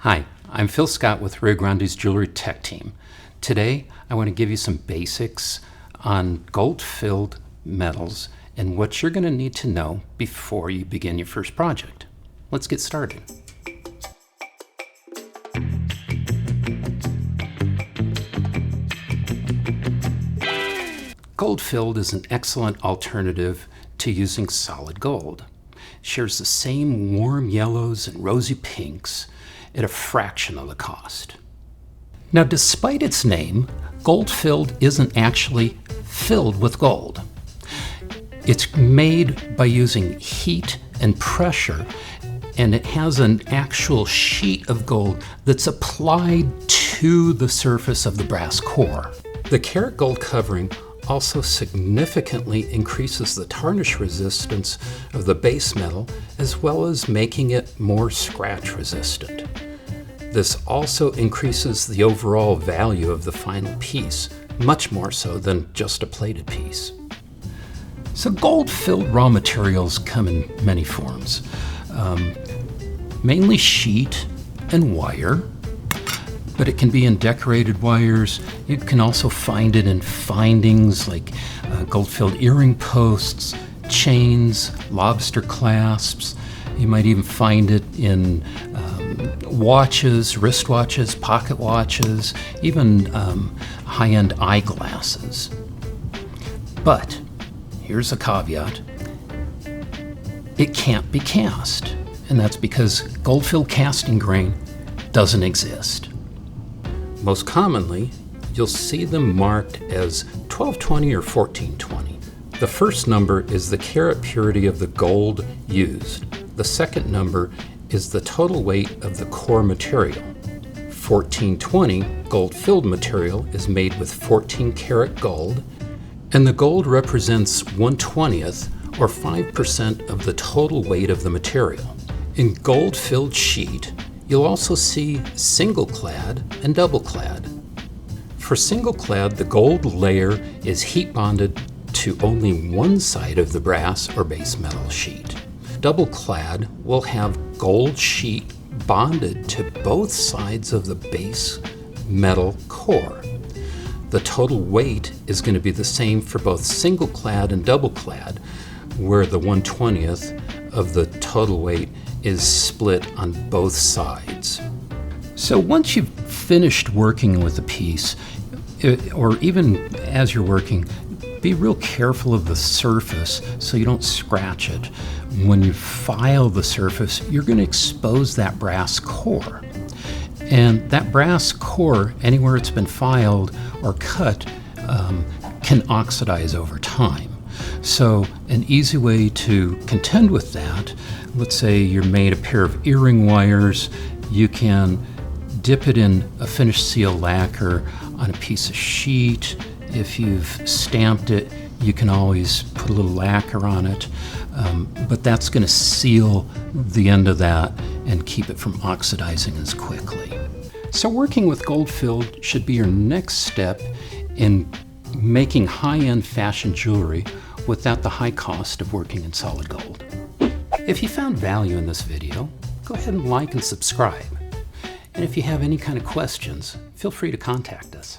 Hi, I'm Phil Scott with Rio Grande's Jewelry Tech Team. Today, I want to give you some basics on gold-filled metals and what you're going to need to know before you begin your first project. Let's get started. Gold-filled is an excellent alternative to using solid gold. It shares the same warm yellows and rosy pinks at a fraction of the cost. Now, despite its name, gold-filled isn't actually filled with gold. It's made by using heat and pressure, and it has an actual sheet of gold that's applied to the surface of the brass core. The karat gold covering also significantly increases the tarnish resistance of the base metal, as well as making it more scratch resistant. This also increases the overall value of the final piece, much more so than just a plated piece. So gold-filled raw materials come in many forms, mainly sheet and wire, but it can be in decorated wires. You can also find it in findings like gold-filled earring posts, chains, lobster clasps. You might even find it in watches, wristwatches, pocket watches, even high-end eyeglasses. But here's a caveat: it can't be cast, and that's because gold-filled casting grain doesn't exist. Most commonly, you'll see them marked as 1220 or 1420. The first number is the carat purity of the gold used. The second number is the total weight of the core material. 1420 gold-filled material is made with 14 karat gold, and the gold represents 1/20th or 5% of the total weight of the material. In gold-filled sheet, you'll also see single clad and double clad. For single clad, the gold layer is heat bonded to only one side of the brass or base metal sheet. Double clad will have gold sheet bonded to both sides of the base metal core. The total weight is going to be the same for both single clad and double clad, where the 1/20th of the total weight is split on both sides. So once you've finished working with the piece, or even as you're working, be real careful of the surface so you don't scratch it. When you file the surface, you're going to expose that brass core. And that brass core, anywhere it's been filed or cut, can oxidize over time. So an easy way to contend with that, let's say you're made a pair of earring wires, you can dip it in a finished seal lacquer on a piece of sheet. If you've stamped it, you can always put a little lacquer on it, but that's going to seal the end of that and keep it from oxidizing as quickly. So working with gold-filled should be your next step in making high-end fashion jewelry without the high cost of working in solid gold. If you found value in this video, go ahead and like and subscribe. And if you have any kind of questions, feel free to contact us.